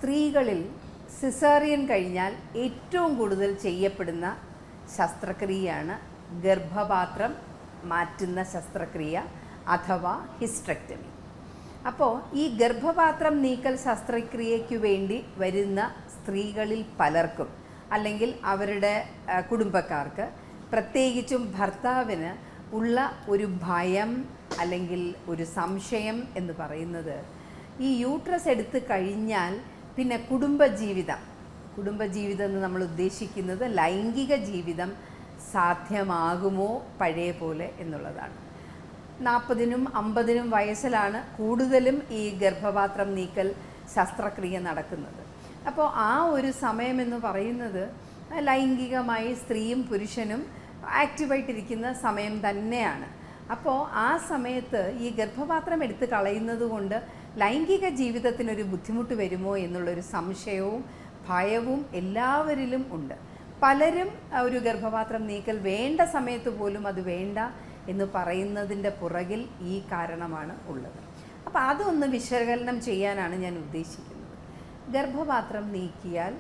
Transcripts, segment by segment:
സ്ത്രീകളിൽ സിസേറിയൻ കഴിഞ്ഞാൽ ഏറ്റവും കൂടുതൽ ചെയ്യപ്പെടുന്ന ശസ്ത്രക്രിയയാണ് ഗർഭപാത്രം മാറ്റുന്ന ശസ്ത്രക്രിയ അഥവാ ഹിസ്റ്ററക്ടമി. അപ്പോൾ ഈ ഗർഭപാത്രം നീക്കൽ ശസ്ത്രക്രിയയ്ക്ക് വേണ്ടി വരുന്ന സ്ത്രീകളിൽ പലർക്കും അല്ലെങ്കിൽ അവരുടെ കുടുംബക്കാർക്ക്, പ്രത്യേകിച്ചും ഭർത്താവിന് ഉള്ള ഒരു ഭയം അല്ലെങ്കിൽ ഒരു സംശയം എന്ന് പറയുന്നത്, ഈ യൂട്രസ് എടുത്ത് കഴിഞ്ഞാൽ പിന്നെ കുടുംബജീവിതം എന്ന് നമ്മൾ ഉദ്ദേശിക്കുന്നത് ലൈംഗിക ജീവിതം സാധ്യമാകുമോ പഴയ പോലെ എന്നുള്ളതാണ്. 40നും 50നും വയസ്സിലാണ് കൂടുതലും ഈ ഗർഭപാത്രം നീക്കൽ ശസ്ത്രക്രിയ നടക്കുന്നത്. അപ്പോൾ ആ ഒരു സമയമെന്ന് പറയുന്നത് ലൈംഗികമായി സ്ത്രീയും പുരുഷനും ആക്റ്റീവായിട്ടിരിക്കുന്ന സമയം തന്നെയാണ്. അപ്പോൾ ആ സമയത്ത് ഈ ഗർഭപാത്രം എടുത്ത് കളയുന്നത് കൊണ്ട് ലൈംഗിക ജീവിതത്തിനൊരു ബുദ്ധിമുട്ട് വരുമോ എന്നുള്ളൊരു സംശയവും ഭയവും എല്ലാവരിലും ഉണ്ട്. പലരും ഒരു ഗർഭപാത്രം നീക്കൽ വേണ്ട സമയത്ത് പോലും അത് വേണ്ട എന്ന് പറയുന്നതിൻ്റെ പുറകിൽ ഈ കാരണമാണ് ഉള്ളത്. അപ്പോൾ അതൊന്ന് വിശകലനം ചെയ്യാനാണ് ഞാൻ ഉദ്ദേശിക്കുന്നത്. ഗർഭപാത്രം നീക്കിയാൽ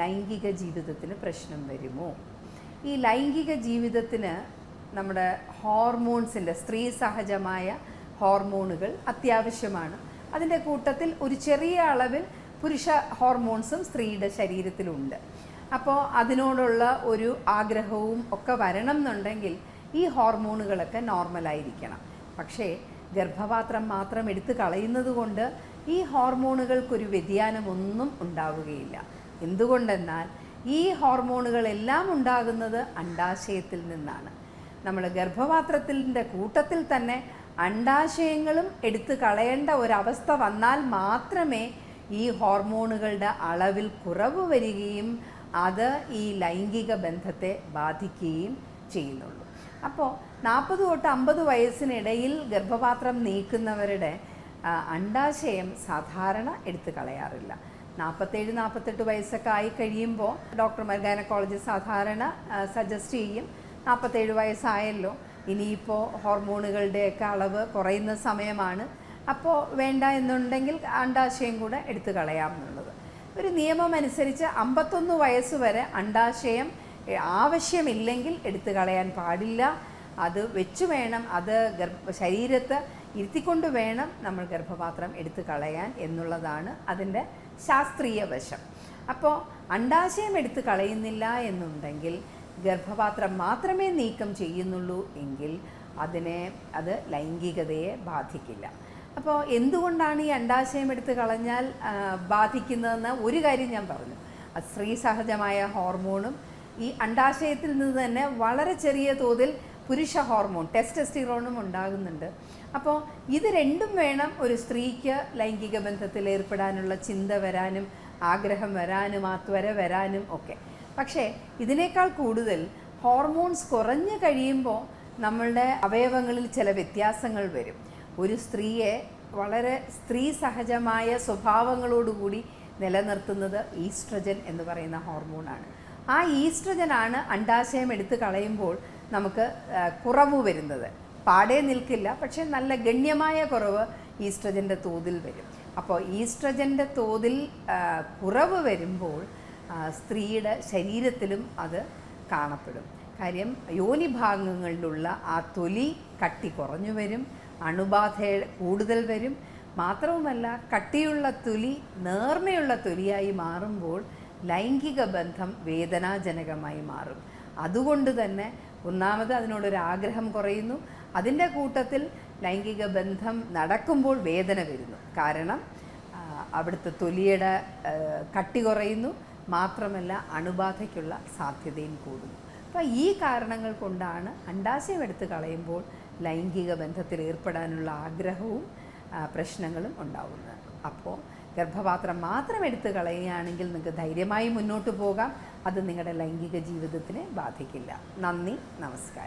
ലൈംഗിക ജീവിതത്തിന് പ്രശ്നം വരുമോ? ഈ ലൈംഗിക ജീവിതത്തിന് നമ്മുടെ ഹോർമോൺസിൻ്റെ, സ്ത്രീ സഹജമായ ഹോർമോണുകൾ അത്യാവശ്യമാണ്. അതിൻ്റെ കൂട്ടത്തിൽ ഒരു ചെറിയ അളവിൽ പുരുഷ ഹോർമോൺസും സ്ത്രീയുടെ ശരീരത്തിലുണ്ട്. അപ്പോൾ അതിനോടുള്ള ഒരു ആഗ്രഹവും ഒക്കെ വരണം എന്നുണ്ടെങ്കിൽ ഈ ഹോർമോണുകളൊക്കെ നോർമലായിരിക്കണം. പക്ഷേ ഗർഭപാത്രം മാത്രം എടുത്ത് കളയുന്നത് കൊണ്ട് ഈ ഹോർമോണുകൾക്കൊരു വ്യതിയാനമൊന്നും ഉണ്ടാവുകയില്ല. എന്തുകൊണ്ടെന്നാൽ ഈ ഹോർമോണുകളെല്ലാം ഉണ്ടാകുന്നത് അണ്ഡാശയത്തിൽ നിന്നാണ്. നമ്മൾ ഗർഭപാത്രത്തിൻ്റെ കൂട്ടത്തിൽ തന്നെ അണ്ഡാശയങ്ങളും എടുത്ത് കളയേണ്ട ഒരവസ്ഥ വന്നാൽ മാത്രമേ ഈ ഹോർമോണുകളുടെ അളവിൽ കുറവ് വരികയും അത് ഈ ലൈംഗിക ബന്ധത്തെ ബാധിക്കുകയും ചെയ്യുന്നുള്ളൂ. അപ്പോൾ 40 തൊട്ട് 50 വയസ്സിനിടയിൽ ഗർഭപാത്രം നീക്കുന്നവരുടെ അണ്ഡാശയം സാധാരണ എടുത്ത് കളയാറില്ല. 47-48 വയസ്സൊക്കെ ആയി കഴിയുമ്പോൾ ഡോക്ടർമാർ, ഗൈനക്കോളജിസ്റ്റ് സാധാരണ സജസ്റ്റ് ചെയ്യും, 47 വയസ്സായല്ലോ, ഇനിയിപ്പോൾ ഹോർമോണുകളുടെയൊക്കെ അളവ് കുറയുന്ന സമയമാണ്, അപ്പോൾ വേണ്ട എന്നുണ്ടെങ്കിൽ അണ്ഡാശയം കൂടെ എടുത്ത് കളയാമെന്നുള്ളത്. ഒരു നിയമം അനുസരിച്ച് 51 വയസ്സ് വരെ അണ്ഡാശയം ആവശ്യമില്ലെങ്കിൽ എടുത്ത് കളയാൻ പാടില്ല. അത് വെച്ച് വേണം, അത് ശരീരത്ത് ഇരുത്തിക്കൊണ്ട് വേണം നമ്മൾ ഗർഭപാത്രം എടുത്ത് കളയാൻ എന്നുള്ളതാണ് അതിൻ്റെ ശാസ്ത്രീയ വശം. അപ്പോൾ അണ്ഡാശയം എടുത്ത് കളയുന്നില്ല എന്നുണ്ടെങ്കിൽ, ഗർഭപാത്രം മാത്രമേ നീക്കം ചെയ്യുന്നുള്ളൂ എങ്കിൽ അത് ലൈംഗികതയെ ബാധിക്കില്ല. അപ്പോൾ എന്തുകൊണ്ടാണ് ഈ അണ്ഡാശയം എടുത്ത് കളഞ്ഞാൽ ബാധിക്കുന്നതെന്ന് ഒരു കാര്യം ഞാൻ പറഞ്ഞു. അത് സ്ത്രീ സഹജമായ ഹോർമോണും ഈ അണ്ഡാശയത്തിൽ നിന്ന് തന്നെ വളരെ ചെറിയ തോതിൽ പുരുഷ ഹോർമോൺ ടെസ്റ്റോസ്റ്റിറോണും ഉണ്ടാകുന്നുണ്ട്. അപ്പോൾ ഇത് രണ്ടും വേണം ഒരു സ്ത്രീക്ക് ലൈംഗിക ബന്ധത്തിൽ ഏർപ്പെടാനുള്ള ചിന്ത വരാനും ആഗ്രഹം വരാനും ത്വര വരാനും ഒക്കെ. പക്ഷേ ഇതിനേക്കാൾ കൂടുതൽ ഹോർമോൺസ് കുറഞ്ഞു കഴിയുമ്പോൾ നമ്മളുടെ അവയവങ്ങളിൽ ചില വ്യത്യാസങ്ങൾ വരും. ഒരു സ്ത്രീയെ വളരെ സ്ത്രീ സഹജമായ സ്വഭാവങ്ങളോടുകൂടി നിലനിർത്തുന്നത് ഈസ്ട്രജൻ എന്ന് പറയുന്ന ഹോർമോണാണ്. ആ ഈസ്ട്രജനാണ് അണ്ഡാശയം എടുത്ത് കളയുമ്പോൾ നമുക്ക് കുറവ് വരുന്നത്. പാടെ നിൽക്കില്ല, പക്ഷേ നല്ല ഗണ്യമായ കുറവ് ഈസ്ട്രജൻ്റെ തോതിൽ വരും. അപ്പോൾ ഈസ്ട്രജൻ്റെ തോതിൽ കുറവ് വരുമ്പോൾ സ്ത്രീയുടെ ശരീരത്തിലും അത് കാണപ്പെടും. കാര്യം യോനിഭാഗങ്ങളിലുള്ള ആ തൊലി കട്ടി കുറഞ്ഞു വരും, അണുബാധ കൂടുതൽ വരും. മാത്രവുമല്ല, കട്ടിയുള്ള തൊലി നേർമയുള്ള തൊലിയായി മാറുമ്പോൾ ലൈംഗിക ബന്ധം വേദനാജനകമായി മാറും. അതുകൊണ്ട് തന്നെ ഒന്നാമത് അതിനോടൊരു ആഗ്രഹം കുറയുന്നു. അതിൻ്റെ കൂട്ടത്തിൽ ലൈംഗിക ബന്ധം നടക്കുമ്പോൾ വേദന വരുന്നു. കാരണം അവിടുത്തെ തൊലിയുടെ കട്ടി കുറയുന്നു, മാത്രമല്ല അണുബാധയ്ക്കുള്ള സാധ്യതയും കൂടുന്നു. അപ്പോൾ ഈ കാരണങ്ങൾ കൊണ്ടാണ് അണ്ഡാശയം എടുത്ത് കളയുമ്പോൾ ലൈംഗിക ബന്ധത്തിൽ ഏർപ്പെടാനുള്ള ആഗ്രഹവും പ്രശ്നങ്ങളും ഉണ്ടാവുന്നത്. അപ്പോൾ ഗർഭപാത്രം മാത്രം എടുത്ത് കളയുകയാണെങ്കിൽ നിങ്ങൾക്ക് ധൈര്യമായി മുന്നോട്ട് പോകാം. അത് നിങ്ങളുടെ ലൈംഗിക ജീവിതത്തിനെ ബാധിക്കില്ല. നന്ദി, നമസ്കാരം.